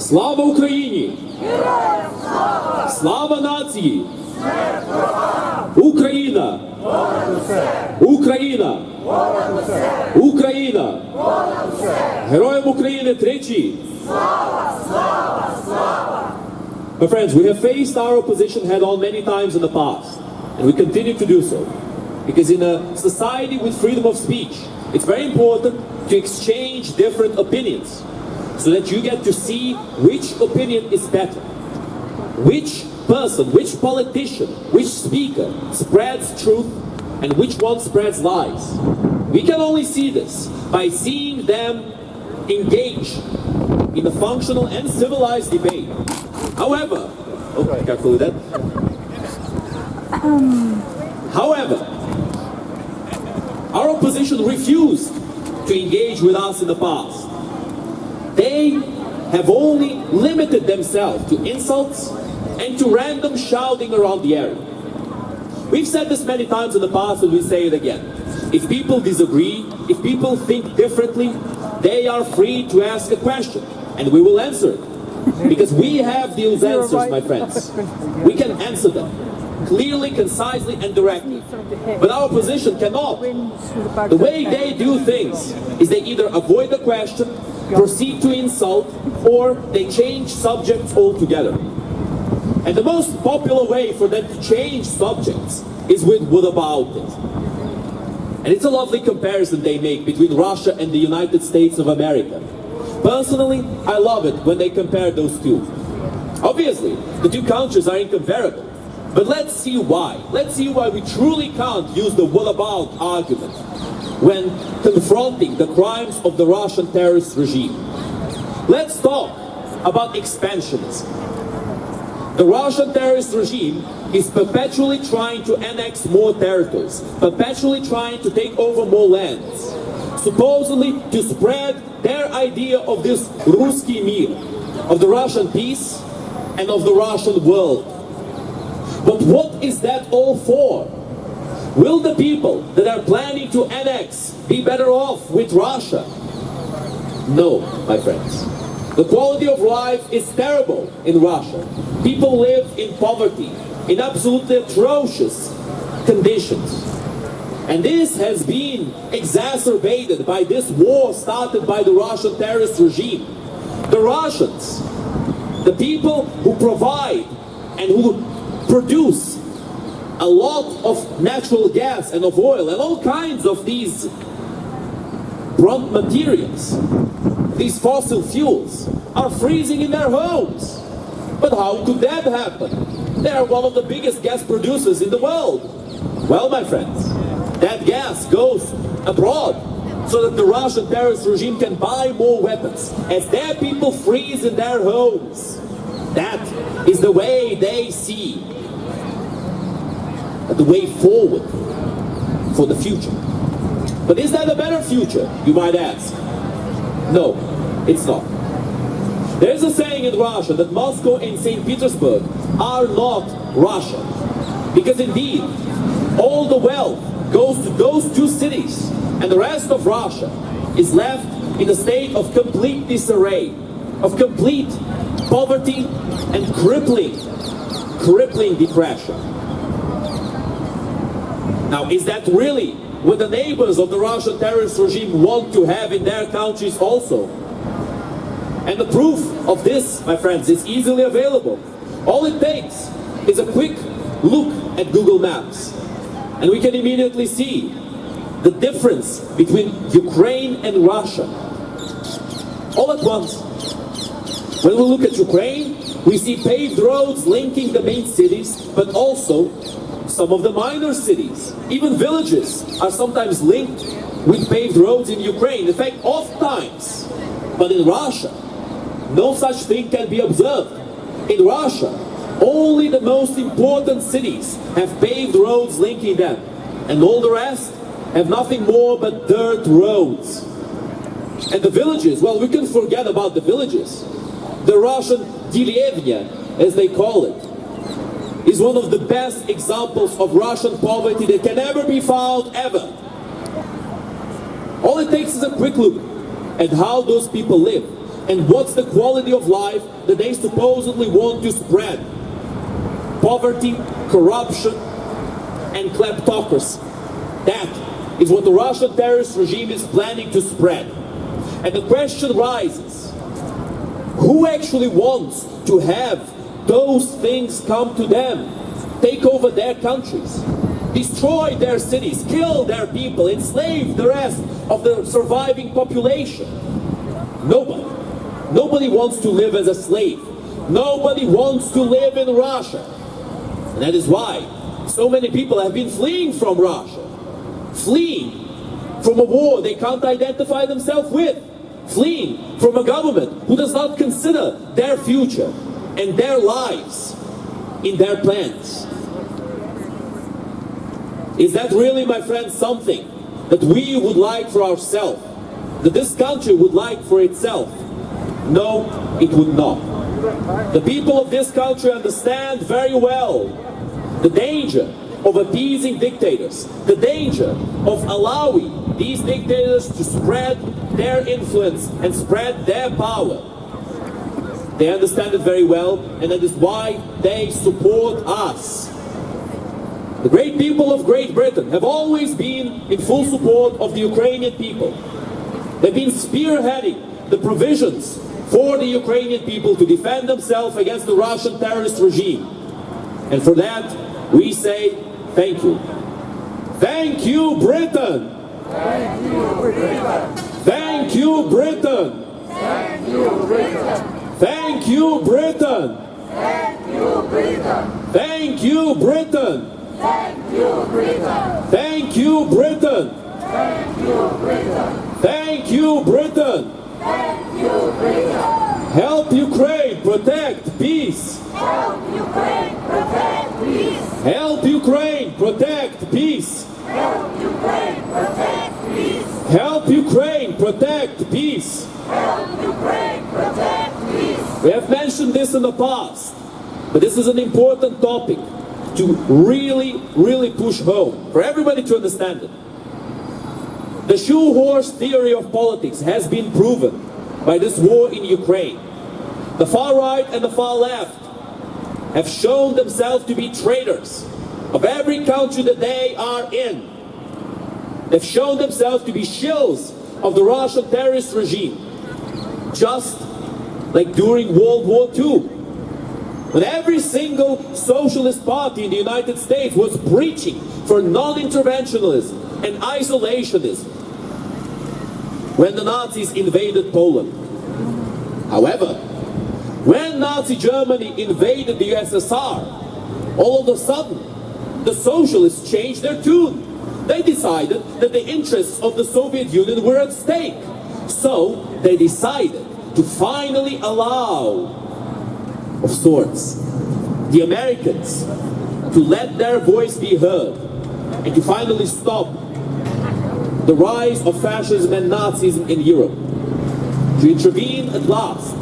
Слава Україні! Слава нації! Україна! Україна! Україна! Героям України тричі! My friends, we have faced our opposition head-on many times in the past, and we continue to do so. Because in a society with freedom of speech, it's very important to exchange different opinions, so that you get to see which opinion is better. Which person, which politician, which speaker spreads truth and which one spreads lies. We can only see this by seeing them engage in a functional and civilized debate. However, careful with that. However, our opposition refused to engage with us in the past. They have only limited themselves to insults and to random shouting around the area. We've said this many times in the past and we say it again. If people disagree, if people think differently, they are free to ask a question and we will answer it. Because we have those answers, my friends. We can answer them clearly, concisely and directly. But our opposition cannot. The way they do things is they either avoid the question, proceed to insult, or they change subjects altogether. And the most popular way for them to change subjects is with "what about it?" And it's a lovely comparison they make between Russia and the United States of America. Personally, I love it when they compare those two. Obviously, the two countries are incomparable. But let's see why. Let's see why we truly can't use the "what about" argument when confronting the crimes of the Russian terrorist regime. Let's talk about expansionism. The Russian terrorist regime is perpetually trying to annex more territories, perpetually trying to take over more lands, supposedly to spread their idea of this Ruski Mir, of the Russian peace and of the Russian world. But what is that all for? Will the people that are planning to annex be better off with Russia? No, my friends. The quality of life is terrible in Russia. People live in poverty, in absolutely atrocious conditions. And this has been exacerbated by this war started by the Russian terrorist regime. The Russians, the people who provide and who produce a lot of natural gas and of oil and all kinds of these brunt materials, these fossil fuels, are freezing in their homes. But how could that happen? They are one of the biggest gas producers in the world. Well, my friends, that gas goes abroad so that the Russian terrorist regime can buy more weapons as their people freeze in their homes. That is the way they see the way forward for the future. But is that a better future, you might ask? No, it's not. There's a saying in Russia that Moscow and St. Petersburg are not Russia. Because indeed, all the wealth goes to those two cities, and the rest of Russia is left in a state of complete disarray, of complete poverty and crippling depression. Now, is that really what the neighbors of the Russian terrorist regime want to have in their countries also? And the proof of this, my friends, is easily available. All it takes is a quick look at Google Maps, and we can immediately see the difference between Ukraine and Russia. All at once. When we look at Ukraine, we see paved roads linking the main cities, but also some of the minor cities. Even villages are sometimes linked with paved roads in Ukraine. In fact, oftentimes. But in Russia, no such thing can be observed. In Russia, only the most important cities have paved roads linking them. And all the rest have nothing more but dirt roads. And the villages, well, we can forget about the villages. The Russian деревня, as they call it, is one of the best examples of Russian poverty that can ever be found, ever. All it takes is a quick look at how those people live. And what's the quality of life that they supposedly want to spread? Poverty, corruption, and kleptocracy. That is what the Russian terrorist regime is planning to spread. And the question rises, who actually wants to have those things come to them, take over their countries, destroy their cities, kill their people, enslave the rest of the surviving population? Nobody. Nobody wants to live as a slave. Nobody wants to live in Russia. And that is why so many people have been fleeing from Russia. Fleeing from a war they can't identify themselves with. Fleeing from a government who does not consider their future and their lives in their plans. Is that really, my friends, something that we would like for ourselves? That this country would like for itself? No, it would not. The people of this country understand very well the danger of appeasing dictators, the danger of allowing these dictators to spread their influence and spread their power. They understand it very well, and that is why they support us. The great people of Great Britain have always been in full support of the Ukrainian people. They've been spearheading the provisions for the Ukrainian people to defend themselves against the Russian terrorist regime. And for that, we say thank you. Thank you, Britain! Thank you, Britain! Thank you, Britain! Thank you, Britain! Thank you, Britain! Thank you, Britain! Thank you, Britain! Thank you, Britain! Thank you, Britain! Thank you, Britain! Thank you, Britain! Thank you, Britain! Help Ukraine protect peace! Help Ukraine protect peace! Help Ukraine protect peace! Help Ukraine protect peace! Help Ukraine protect peace! Help Ukraine protect peace! We have mentioned this in the past, but this is an important topic to really push home, for everybody to understand it. The shoe-horse theory of politics has been proven by this war in Ukraine. The far right and the far left have shown themselves to be traitors of every country that they are in. They've shown themselves to be shills of the Russian terrorist regime, just like during World War II, when every single socialist party in the United States was preaching for non-interventionism and isolationism when the Nazis invaded Poland. However, when Nazi Germany invaded the USSR, all of a sudden, the socialists changed their tune. They decided that the interests of the Soviet Union were at stake. So they decided to finally allow, of sorts, the Americans to let their voice be heard and to finally stop the rise of fascism and Nazism in Europe, to intervene at last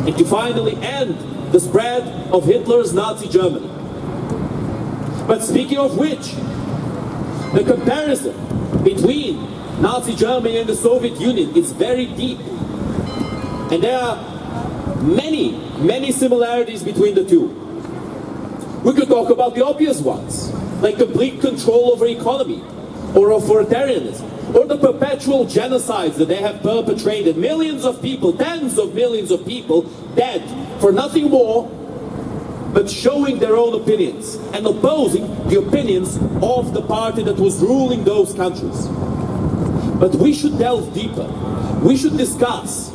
and to finally end the spread of Hitler's Nazi Germany. But speaking of which, the comparison between Nazi Germany and the Soviet Union is very deep. And there are many similarities between the two. We could talk about the obvious ones, like complete control over economy, or authoritarianism, or the perpetual genocides that they have perpetrated. Millions of people, tens of millions of people dead for nothing more but showing their own opinions and opposing the opinions of the party that was ruling those countries. But we should delve deeper. We should discuss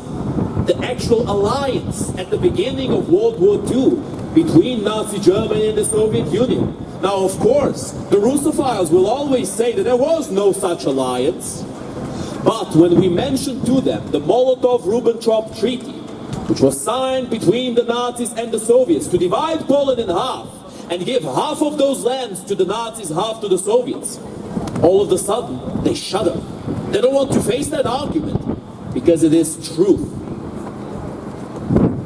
the actual alliance at the beginning of World War II between Nazi Germany and the Soviet Union. Now, of course, the Russophiles will always say that there was no such alliance. But when we mention to them the Molotov-Ribbentrop Treaty, which was signed between the Nazis and the Soviets to divide Poland in half and give half of those lands to the Nazis, half to the Soviets, all of a sudden they shudder. They don't want to face that argument because it is truth.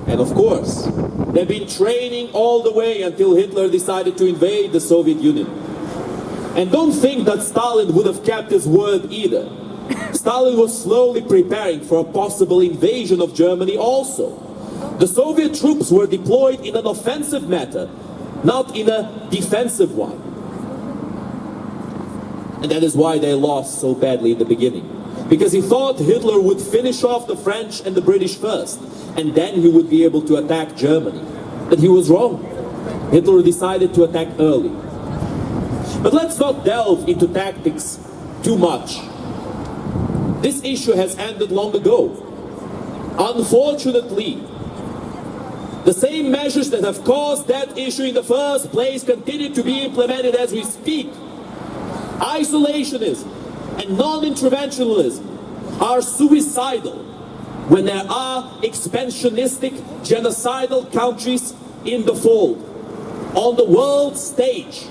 And of course, they've been training all the way until Hitler decided to invade the Soviet Union. And don't think that Stalin would have kept his word either. Stalin was slowly preparing for a possible invasion of Germany also. The Soviet troops were deployed in an offensive manner, not in a defensive one. And that is why they lost so badly in the beginning. Because he thought Hitler would finish off the French and the British first, and then he would be able to attack Germany. But he was wrong. Hitler decided to attack early. But let's not delve into tactics too much. This issue has ended long ago. Unfortunately, the same measures that have caused that issue in the first place continue to be implemented as we speak. Isolationism and non-interventionism are suicidal when there are expansionistic, genocidal countries in the fold on the world stage.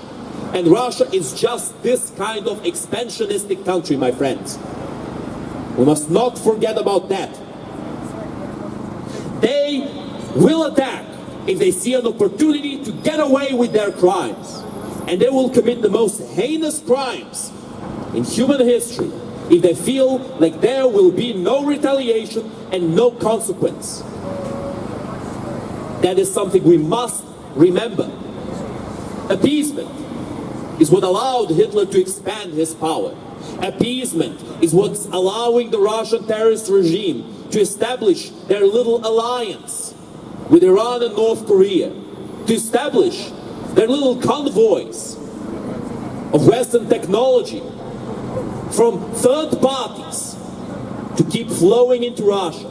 And Russia is just this kind of expansionistic country, my friends. We must not forget about that. They will attack if they see an opportunity to get away with their crimes. And they will commit the most heinous crimes in human history if they feel like there will be no retaliation and no consequence. That is something we must remember. Appeasement is what allowed Hitler to expand his power. Appeasement is what's allowing the Russian terrorist regime to establish their little alliance with Iran and North Korea, to establish their little convoys of Western technology from third parties to keep flowing into Russia,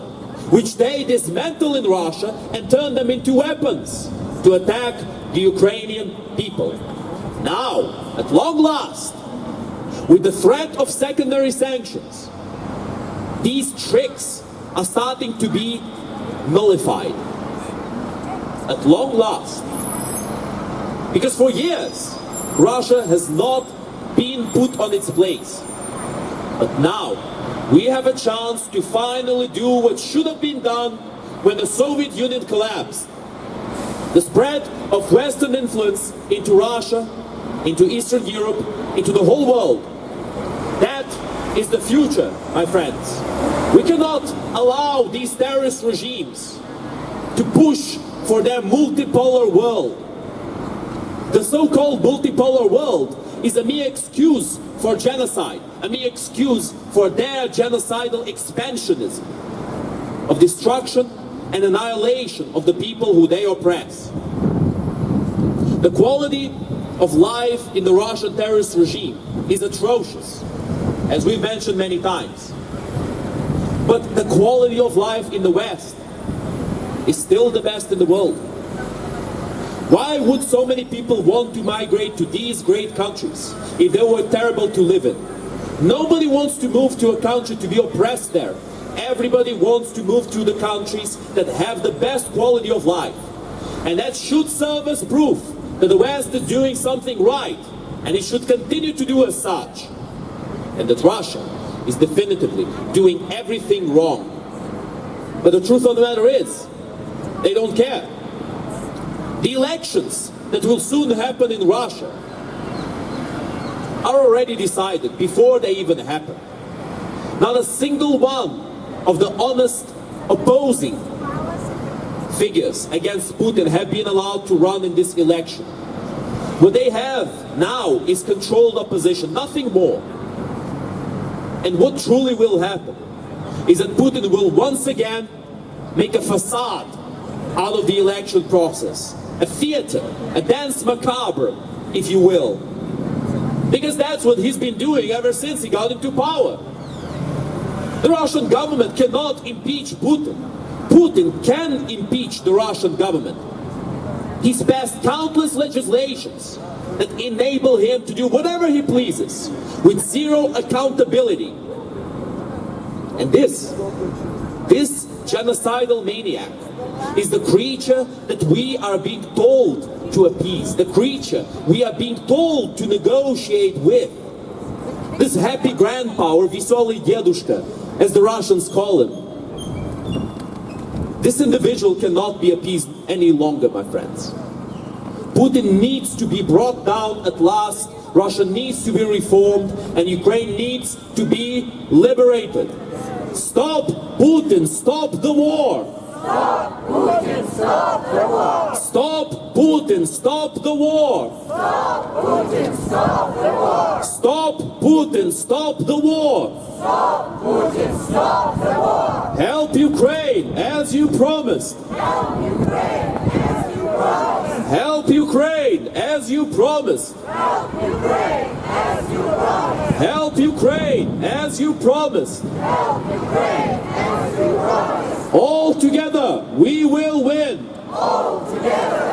which they dismantle in Russia and turn them into weapons to attack the Ukrainian people. Now, at long last, with the threat of secondary sanctions, these tricks are starting to be nullified. At long last. Because for years, Russia has not been put on its place. But now, we have a chance to finally do what should have been done when the Soviet Union collapsed. The spread of Western influence into Russia, into Eastern Europe, into the whole world. That is the future, my friends. We cannot allow these terrorist regimes to push for their multipolar world. The so-called multipolar world is a mere excuse for genocide, a mere excuse for their genocidal expansionism of destruction and annihilation of the people who they oppress. The quality of life in the Russian terrorist regime is atrocious, as we've mentioned many times. But the quality of life in the West is still the best in the world. Why would so many people want to migrate to these great countries if they were terrible to live in? Nobody wants to move to a country to be oppressed there. Everybody wants to move to the countries that have the best quality of life. And that should serve as proof that the West is doing something right, and it should continue to do as such. And that Russia is definitively doing everything wrong. But the truth of the matter is, they don't care. The elections that will soon happen in Russia are already decided before they even happen. Not a single one of the honest opposing figures against Putin have been allowed to run in this election. What they have now is controlled opposition, nothing more. And what truly will happen is that Putin will once again make a facade out of the election process. A theater, a dance macabre, if you will. Because that's what he's been doing ever since he got into power. The Russian government cannot impeach Putin. Putin can impeach the Russian government. He's passed countless legislations that enable him to do whatever he pleases with zero accountability. And this genocidal maniac is the creature that we are being told to appease, the creature we are being told to negotiate with. This happy grandpa, or Veselый Dedushka, as the Russians call him. This individual cannot be appeased any longer, my friends. Putin needs to be brought down at last Russia needs to be reformed and Ukraine needs to be liberated. Stop Putin, stop the war! Stop Putin, stop the war! Stop Putin, stop the war! Stop Putin, stop the war! Stop Putin, stop the war! Stop Putin, stop the war! Help Ukraine as you promised! Help Ukraine as you promised! Help Ukraine as you promised! Help Ukraine as you promised! Help Ukraine as you promised! Help Ukraine as you promised! All together we will win! All together!